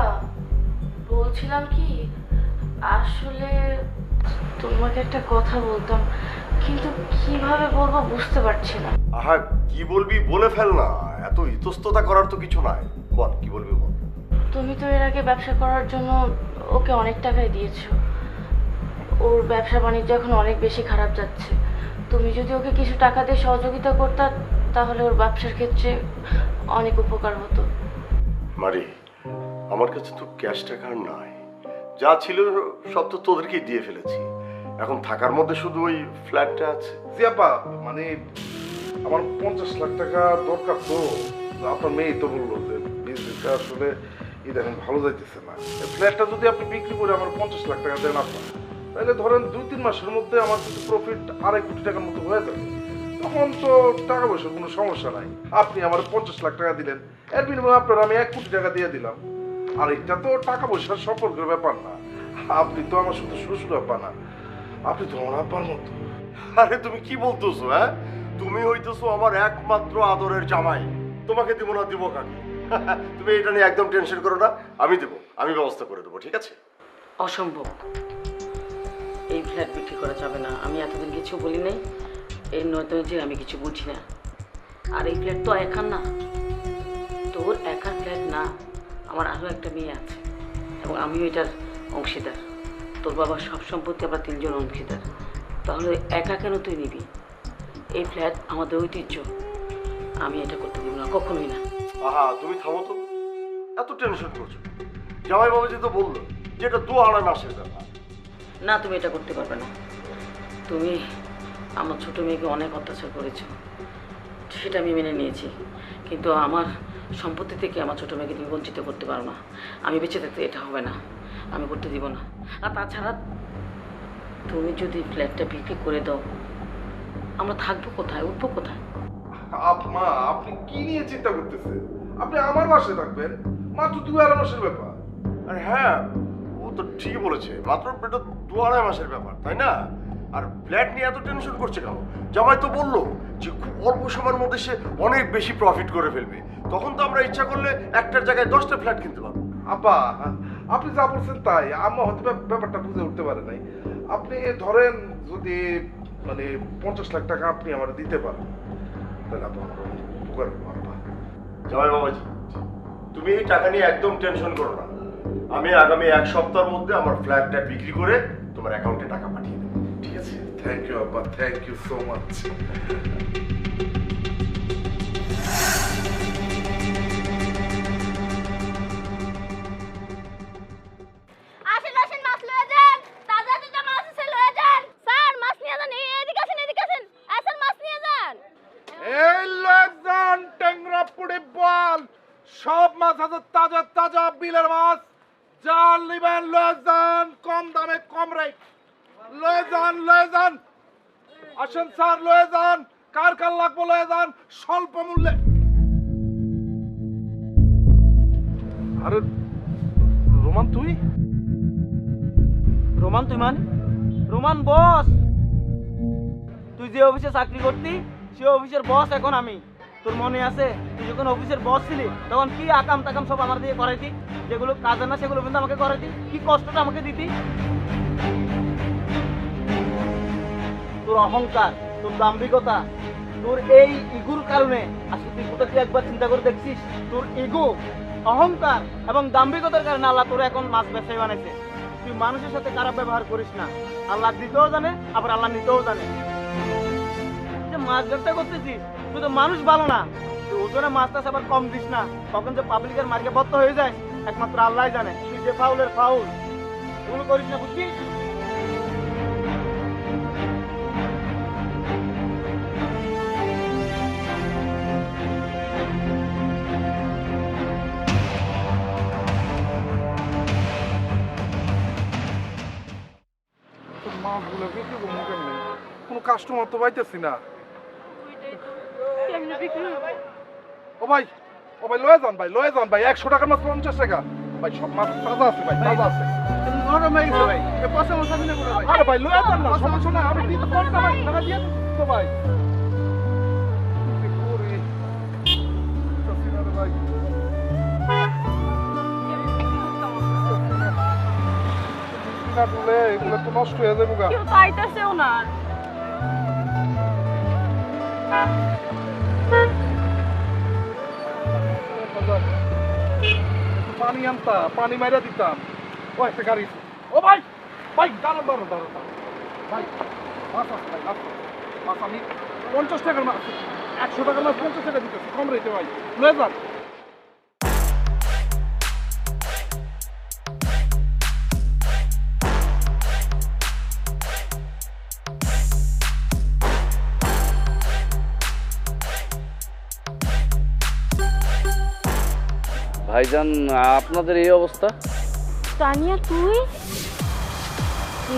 বলছিলাম কি, আসলে তোমাকে একটা কথা বলতাম, কিন্তু কিভাবে বলবো বুঝতে পারছি না। আহা, কি বলবি বলে ফেল না, এত ইতস্ততা করার তো কিছু নাই। বল কি বলবি বল। তুমি তো এর আগে ব্যবসা করার জন্য ওকে অনেক টাকাই দিয়েছো, ওর ব্যবসা বাণিজ্য এখন অনেক বেশি খারাপ যাচ্ছে। তুমি যদি ওকে কিছু টাকা দিয়ে সহযোগিতা করতা তাহলে ওর ব্যবসার ক্ষেত্রে অনেক উপকার হতো। মারি, আমার কাছে তো ক্যাশ টাকা আর নাই, যা ছিল সব তো তোদেরকেই দিয়ে ফেলেছি। এখন থাকার মধ্যে শুধু ওই ফ্ল্যাটটা আছে। জিয়াপা মানে আমার 50 লাখ টাকা দরকার, তো আপনার মেয়ে তো বললো যে বিজনেসটা আসলে ইদানিং ভালো যাইতেছে না। এই ফ্ল্যাটটা যদি আপনি বিক্রি করে আমার 50 লাখ টাকা দেন আপনার, তাহলে ধরেন 2-3 মাসের মধ্যে আমার কিন্তু প্রফিট 2.5 কোটি টাকার মতো হয়ে যাবে। তখন তো টাকা পয়সার কোনো সমস্যা নাই। আপনি আমার 50 লাখ টাকা দিলেন, এর বিনিময়ে আপনার আমি 1 কোটি টাকা দিয়ে দিলাম। আর এটা তো টাকা পয়সার সম্পর্কের ব্যাপার না। আপনি তো আমার শুধু শ্বশুর আব্বা না, আপনি তো আমার আব্বার মতো। আরে তুমি কি বলতেছো? হ্যাঁ, তুমি হইতেছো আমার একমাত্র আদরের জামাই। তোমাকে দিব না দিব কাকে? তুমি এটা নিয়ে একদম টেনশন করো না, আমি দেবো, আমি ব্যবস্থা করে দেবো, ঠিক আছে? অসম্ভব, এই ফ্ল্যাট বিক্রি করা যাবে না। আমি এতদিন কিছু বলি নাই, এই নয়তো যে আমি কিছু বুঝি না। আর এই ফ্ল্যাট তো একার না, তোর একার ফ্ল্যাট না, আমার আরও একটা মেয়ে আছে এবং আমিও এটার অংশীদার। তোর বাবার সব সম্পত্তি আমরা 3 জন অংশীদার। তাহলে একা কেন তুই নিবি? এই ফ্ল্যাট আমাদের ঐতিহ্য, আমি এটা করতে দিব না, কখনোই না। আহা, তুমি থামো তো, এত টেনশন করছো। জামাই বাবাজি তো বললো যেটা 2-2.5 মাসের ব্যাপার। না, তুমি এটা করতে পারবে না। তুমি আমার ছোট মেয়েকে অনেক অত্যাচার করেছো, সেটা আমি মেনে নিয়েছি, কিন্তু আমার সম্পত্তি থেকে আমার ছোট মেয়েকে তুমি বঞ্চিত করতে পারো না। আমি বেঁচে থাকতে এটা হবে না, আমি করতে দিব না। আর তাছাড়া তুমি যদি ফ্ল্যাটটা বিক্রি করে দাও, আমরা থাকবো কোথায়, উঠবো কোথায়? মা, আপনি কি নিয়ে চিন্তা করতেছেন? আপনি আমার বাসায় থাকবেন, মাত্র 2-2.5 মাসের ব্যাপার। আরে হ্যাঁ, ও তো ঠিকই বলেছে, মাত্র এটা 2-2.5 মাসের ব্যাপার, তাই না? আর ফ্ল্যাট নিয়ে এত টেনশন করছে কেন? জামাই তো বললো যে খুব অল্প সময়ের মধ্যে সে অনেক বেশি প্রফিট করে ফেলবে। তখন তো আমরা ইচ্ছা করলে একটার জায়গায় 10টা ফ্ল্যাট কিনতে পারবো। আপা, আপনি যা বলছেন তাই, আম্মা হয়তো ব্যাপারটা বুঝে উঠতে পারে নাই। আপনি ধরেন যদি মানে 50 লাখ টাকা আপনি আমার দিতে পারেন, তাহলে আপনার উপকার হবো। আপা, জামাই বাবাজি, তুমি এই টাকা নিয়ে একদম টেনশন করো না। আমি আগামী 1 সপ্তাহের মধ্যে আমার ফ্ল্যাটটা বিক্রি করে তোমার অ্যাকাউন্টে টাকা পাঠিয়ে দেবো, ঠিক আছে? থ্যাংক ইউ আপা, থ্যাংক ইউ সো মাচ। আসেন আসেন, মাছ লয়ে যান, তাজা তাজা মাছ আছে, লয়ে যান। স্যার, মাছ নিয়ে যান, এদিকে আসেন, এদিকে আসেন। আসেন, মাছ নিয়ে যান। এই লজন ট্যাংরা পুড়ে বল, সব মাছ আছে তাজা তাজা বিলের মাছ। জাল নিবেন লজন, কম দামে কম রেট। লয়ে যান। আসেন স্যার, লয়ে যান। কার কার লাগবো লয়ে যান, স্বল্প মূল্যে। আরে রোমান, তুই? রোমান, তুই মানে? রোমান বস, তুই যে অফিসে চাকরি করতি সে অফিসের বস এখন আমি। তোর মনে আছে তুই যখন অফিসের বস ছিলি তখন কি আকাম তাকাম সব আমার দিয়ে করাইতি? যেগুলো কাজে না সেগুলো কিন্তু আমাকে করাইতি, কি কষ্টটা আমাকে দিতি। তোর অহংকার, তোর দাম্ভিকতা, তোর এই ইগুর কারণে আজকে তুই কোথা তুই একবার চিন্তা করে দেখছিস? তোর ইগো, অহংকার এবং দাম্ভিকতার কারণে আল্লাহ তোর এখন মাছ ব্যবসায়ী বানাইছে। তুই মানুষের সাথে খারাপ ব্যবহার করিস না, আল্লাহ দিতেও জানে আবার আল্লাহ নিতেও জানে। যে মাছ ব্যবসা করতেছিস তুই তো মানুষ ভালো না, তুই ওজনে মাছ টাছ আবার কম দিস না, তখন যে পাবলিকের মার্কে বদ্ধ হয়ে যায় একমাত্র আল্লাহ জানে। তুই যে ফাউলের ফাউল, এগুলো করিস না, বুঝছিস? মাছগুলো বিক্রি করবো কেমনি? কোনো কাস্টমার তো পাইতেছি না। কেমনে বিক্রি হবে? ও ভাই লয়ে যান ভাই, 100 টাকার মাছ 50 টাকা। ভাই সব মাছ তাজা আছে ভাই, তাজা আছে। আরে ভাই লয়ে যান না, সমস্যা নাই, আমি দিতে পারবো না ভাই, টাকা দিয়ে তো ভাই। কি করি? বুঝতেছি না রে ভাই। না বলে এগুলো তো নষ্ট হয়ে যাবো গা। কেউ তো আইতাছেও না। পানি আনতা, পানি মাইরা দিতাম। ও একটা গাড়ি। ও ভাই ভাই দাঁড়ান দাঁড়ান দাঁড়ান দাঁড়ান। ভাই মাছ আছে ভাই, মাছ আছে। মাছ আমি 50 টাকার মাছ, 100 টাকার মাছ 50 টাকা দিতেছি, কম রেটে ভাই, লয়ে যান। ভাইজান, আপনাদের এই অবস্থা? তানিয়া তুই?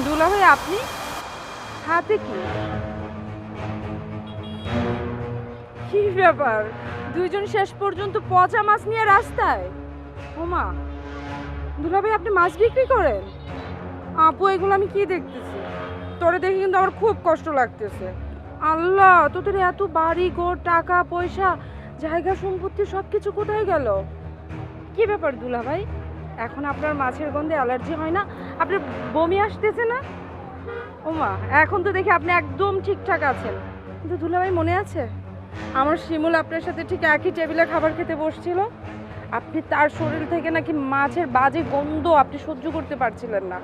দুলাভাই আপনি হাতে কি? কি ব্যাপার, দুইজন শেষ পর্যন্ত পচা মাছ নিয়ে রাস্তায়? ওমা, দুলাভাই আপনি মাছ বিক্রি করেন? আপু এগুলো আমি কি দেখতেছি? তোরে দেখে কিন্তু আমার খুব কষ্ট লাগতেছে। আল্লাহ, তোদের এত বাড়ি ঘর, টাকা পয়সা, জায়গা সম্পত্তি সব কিছু কোথায় গেল? কি ব্যাপার দুলাভাই, এখন আপনার মাছের গন্ধে অ্যালার্জি হয় না? আপনার বমি আসতেছে না? ওমা, এখন তো দেখি আপনি একদম ঠিকঠাক আছেন। কিন্তু দুলাভাই মনে আছে আমার শিমুল আপনার সাথে ঠিক একই টেবিলে খাবার খেতে বসছিল? আপনি তার শরীর থেকে নাকি মাছের বাজে গন্ধ আপনি সহ্য করতে পারছিলেন না।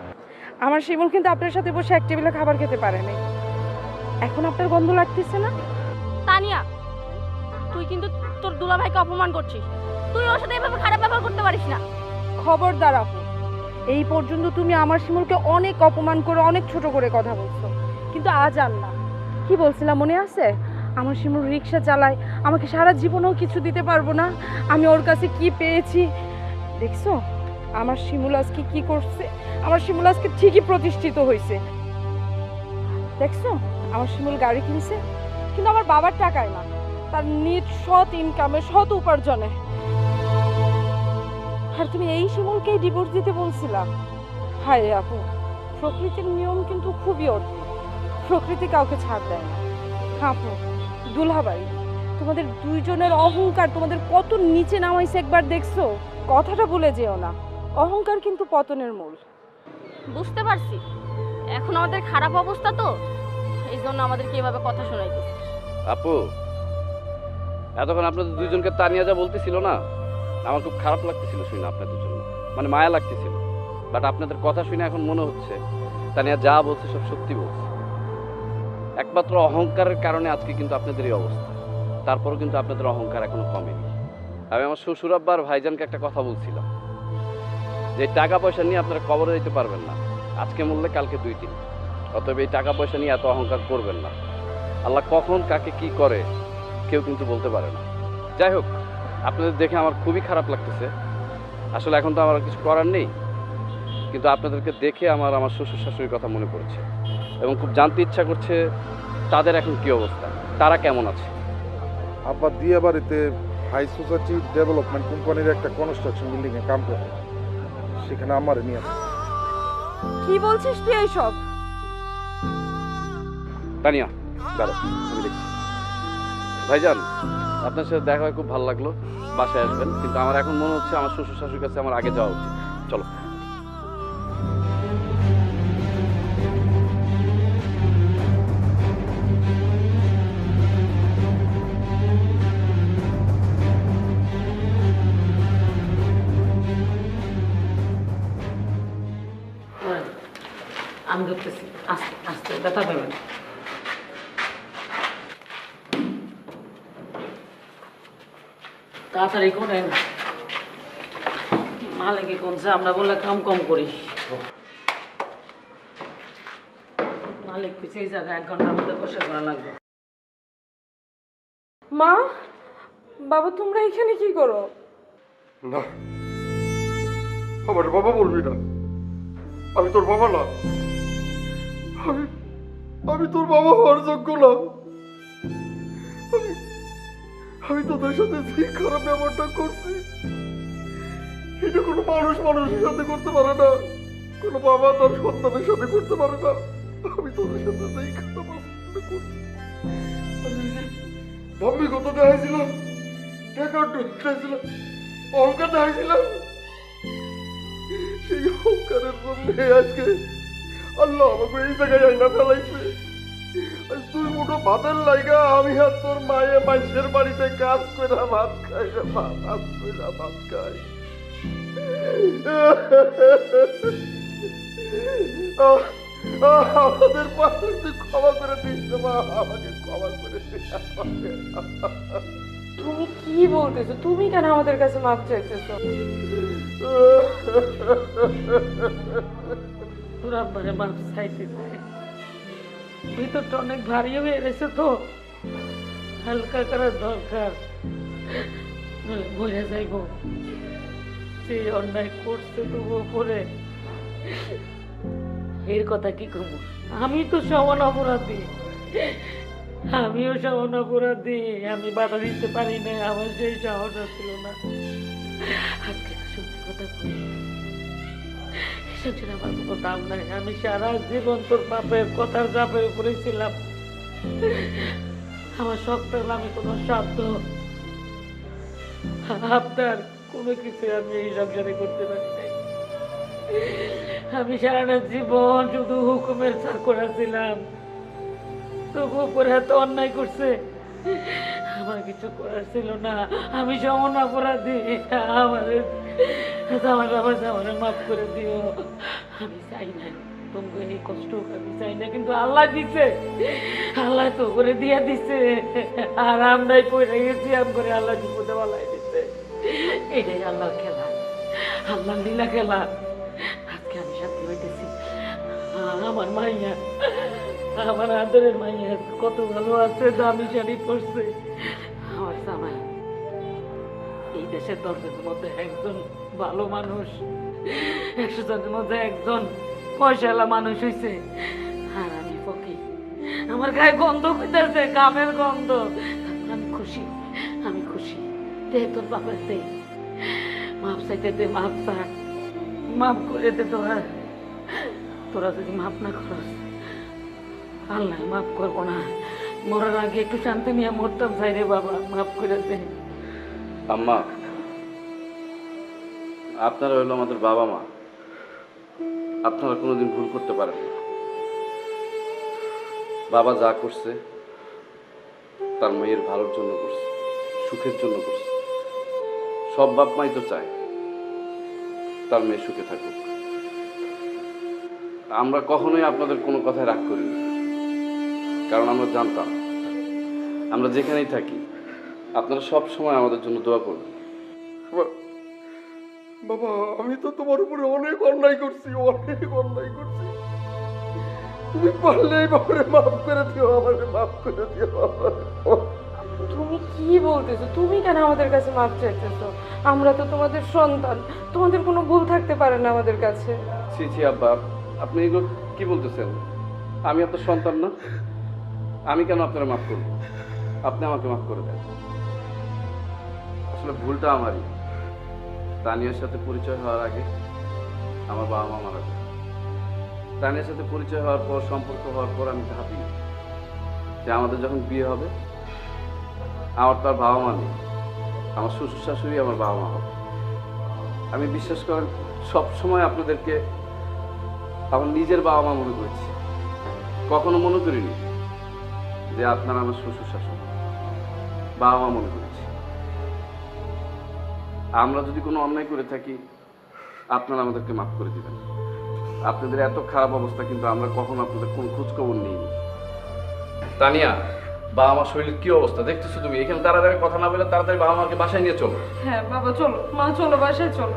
আমার শিমুল কিন্তু আপনার সাথে বসে এক টেবিলে খাবার খেতে পারেনি। এখন আপনার গন্ধ লাগতেছে না? তানিয়া, তুই কিন্তু তোর দুলাভাইকে অপমান করছিস। তুই ওর সাথে এভাবে খারাপ ব্যবহার করতে পারিস না। খবরদার আপু, এই পর্যন্ত তুমি আমার শিমুলকে অনেক অপমান করে, অনেক ছোট করে কথা বলছো, কিন্তু আজ আর না। কি বলছিলাম মনে আছে? আমার শিমুল রিক্সা চালায়, আমাকে সারা জীবনেও কিছু দিতে পারবো না। আমি ওর কাছে কি পেয়েছি দেখছো? আমার শিমুল আজকে কি করছে? আমার শিমুল আজকে ঠিকই প্রতিষ্ঠিত হয়েছে। দেখছো, আমার শিমুল গাড়ি কিনছে, কিন্তু আমার বাবার টাকায় না, তার নিজ সৎ ইনকামে, সৎ উপার্জনে। আর তুমি এই শিমুলকেই ডিভোর্স দিতে বলছিলা? হায় আপু, প্রকৃতির নিয়ম কিন্তু খুবই অদ্ভুত। প্রকৃতি কাউকে ছাড় দেয় না। আপু, দুলাভাই, তোমাদের দুইজনের অহংকার তোমাদের কত নিচে নামাইছে একবার দেখছো? কথাটা ভুলে যেও না, অহংকার কিন্তু পতনের মূল। বুঝতে পারছি, এখন আমাদের খারাপ অবস্থা তো, এই জন্য আমাদেরকে এভাবে কথা শোনাইতেছে। আপু, এতক্ষণ আপনাদের দুইজনকে তানিয়া যা বলতেছিল না, আমার খুব খারাপ লাগতেছিল শুনে আপনাদের জন্য, মানে মায়া লাগতেছিল। বাট আপনাদের কথা শুনে এখন মনে হচ্ছে তানিয়া যা বলছে সব সত্যি বলছে। একমাত্র অহংকারের কারণে আজকে কিন্তু আপনাদের এই অবস্থা। তারপরও কিন্তু আপনাদের অহংকার এখনো কমেনি। আমি আমার শ্বশুর আব্বা আর ভাইজানকে একটা কথা বলছিলাম, যে টাকা পয়সা নিয়ে আপনারা কবরে দিতে পারবেন না, আজকে মরলে কালকে 2 দিন। অতএব এই টাকা পয়সা নিয়ে এত অহংকার করবেন না। আল্লাহ কখন কাকে কি করে কেউ কিন্তু বলতে পারে না। যাই হোক, আপনাদের দেখে আমার খুবই খারাপ লাগতেছে। আসলে এখন তো আমার আর কিছু করার নেই, কিন্তু আপনাদেরকে দেখে আমার শ্বশুর শাশুড়ির কথা মনে পড়ছে এবং খুব জানতে ইচ্ছা করছে তাদের এখন কি অবস্থা, তারা কেমন আছে। আব্বা দিয়া বাড়িতে হাই সোসাইটি ডেভেলপমেন্ট কোম্পানির একটা কনস্ট্রাকশন বিল্ডিং এ কাম করে, সেখানে আমার নিয়ে আসে। কি বলছিস তুই এইসব? তানিয়া, দাঁড়াও, আমি দেখছি। ভাইজান, আপনার সাথে দেখা হয় খুব ভালো লাগলো। বাসায় আসবেন, কিন্তু আমার এখন মনে হচ্ছে আমার শ্বশুর শাশুড়ির কাছে আমার আগে যাওয়া উচিত। চলো। আমি ধরতেছি, আস্তে আস্তে, ব্যথা পাবেন। তাড়াতাড়ি করেন, মালিকে কোনছে আমরা বলে কাম কম করি। মালিক পিছিয়ে এই জায়গায় 1 ঘন্টার মধ্যে বসে করা লাগবে। মা, বাবা, তোমরা এখানে কি করো? না, আমার বাবা বলবি না। আমি তোর বাবা না। আমি তোর বাবা হওয়ার যোগ্য না। আমি তোদের সাথে যে খারাপ ব্যবহারটা করছি, এটা কোনো মানুষ মানুষের সাথে করতে পারে না, কোনো বাবা তার সন্তানের সাথে করতে পারে না। আমি তোদের সাথে যেই খারাপ ব্যবহারটা করছি, ধার্মিকতা দেখাইছিলাম, টাকার দেখাইছিলাম, অহংকার দেখাইছিলাম, সেই অহংকারের জন্য আজকে আল্লাহ আমাকে এই জায়গায় আইনা ফেলাইছে। আজ তুই মুঠো ভাতের লাইগা আমি আর তোর মায়ে মানুষের বাড়িতে কাজ করে ভাত খাই রে, কাজ করে ভাত খাই। আমাদের পাশে তুই ক্ষমা করে দিস না মা, আমাকে ক্ষমা করে দিস। তুমি কি বলতেছো? তুমি কেন আমাদের কাছে মাপ চাইতেছো? তোর আব্বারে মাপ চাইতে চাই, ভিতরটা অনেক ভারী হয়ে গেছে তো, হালকা করার দরকার, বোঝা যাইব সে অন্যায় করছে তবু উপরে। এর কথা কি কব, আমি তো সমান অপরাধী, আমিও সমান অপরাধী। আমি বাধা দিতে পারি না, আমার সেই সাহস ছিল না। আজকে সত্যি কথা বলি, এসব আমার কোনো দাম নাই। আমি সারা জীবন তোর বাপের কথার চাপের উপরে ছিলাম। আমার শখটা হলো আমি কোনো শব্দ আপনার কোনো কিছু আমি এই সংসারে করতে পারি নাই। আমি সারাটা জীবন শুধু হুকুমের চাকরা ছিলাম, তবু উপরে এত অন্যায় করছে, আমার কিছু করার ছিল না। আমি সমান অপরাধী, আমার মাফ করে দিও। আমি চাই না তোমাকে এই কষ্ট হোক, আমি চাই না, কিন্তু আল্লাহ দিছে, আল্লাহ তো করে দিয়ে দিছে। আর আমরাই পড়ে গেছি, আম করে আল্লাহ বিপদে বালাই দিছে। এটাই আল্লাহর খেলা, আল্লাহ লীলা খেলা। আজকে আমি সাথে হইতেছি, আমার মাইয়া, আমার আদরের মাইয়া কত ভালো আছে, দামি শাড়ি পরছে। আমার জামাই এই দেশের 10 জনের মধ্যে একজন ভালো মানুষ, 100 জনের মধ্যে একজন পয়সাওয়ালা মানুষ হয়েছে। আর আমি ফকির, আমার গায়ে গন্ধ করতেছে, কামের গন্ধ। আমি খুশি, আমি খুশি। দে তোর বাবার দে, মাপ চাইতে দে, মাপ চাক, মাপ করে দে। তোরা যদি মাপ না করস, আল্লাহ মাফ করবো না। মরার আগে একটু শান্তি নিয়ে মরতাম চাই রে বাবা, মাফ করে দে। আম্মা, আপনারা হইলো আমাদের বাবা মা, আপনারা কোনোদিন ভুল করতে পারেন না। বাবা যা করছে তার মেয়ের ভালোর জন্য করছে, সুখের জন্য করছে। সব বাপ মাই তো চায় তার মেয়ে সুখে থাকুক। আমরা কখনোই আপনাদের কোনো কথায় রাগ করি না, কারণ আমরা জানতাম আমরা যেখানেই থাকি আপনারা সব সময় আমাদের জন্য দোয়া করবেন। বাবা, আমি তো তোমার উপরে অনেক অন্যায় করছি, অনেক অন্যায় করছি। তুমি পারলে বাবারে মাফ করে দিও, আমারে মাফ করে দিও। তুমি কি বলতেছো? তুমি কেন আমাদের কাছে মাপ চাইতেছো? আমরা তো তোমাদের সন্তান, তোমাদের কোনো ভুল থাকতে পারে না আমাদের কাছে। ছি ছি আব্বা, আপনি এগুলো কি বলতেছেন? আমি আপনার সন্তান না? আমি কেন আপনারা মাফ করব? আপনি আমাকে মাফ করে দেন। আসলে ভুলটা আমারই। তানিয়ার সাথে পরিচয় হওয়ার আগে আমার বাবা মা মারা যায়। তানিয়ার সাথে পরিচয় হওয়ার পর, সম্পর্ক হওয়ার পর আমি ভাবি যে আমাদের যখন বিয়ে হবে আমার তো আর বাবা মা নেই, আমার শ্বশুর শাশুড়ি আমার বাবা মা হবে। আমি বিশ্বাস করেন সবসময় আপনাদেরকে আমার নিজের বাবা মা মনে করেছি, কখনো মনে করিনি যে আপনারা আমার শ্বশুর শাশুড়ি। বাবা মা মনে করেছি। আমরা যদি কোনো অন্যায় করে থাকি আপনারা আমাদেরকে মাফ করে দিবেন। আপনাদের এত খারাপ অবস্থা কিন্তু আমরা কখনো আপনাদের কোনো খোঁজ খবর নিইনি। তানিয়া, বাবা মার শরীরের কি অবস্থা দেখতেছো তুমি? এখানে তাড়াতাড়ি কথা না বলে তাড়াতাড়ি বাবা মাকে বাসায় নিয়ে চলো। হ্যাঁ বাবা, চলো। মা চলো, বাসায় চলো।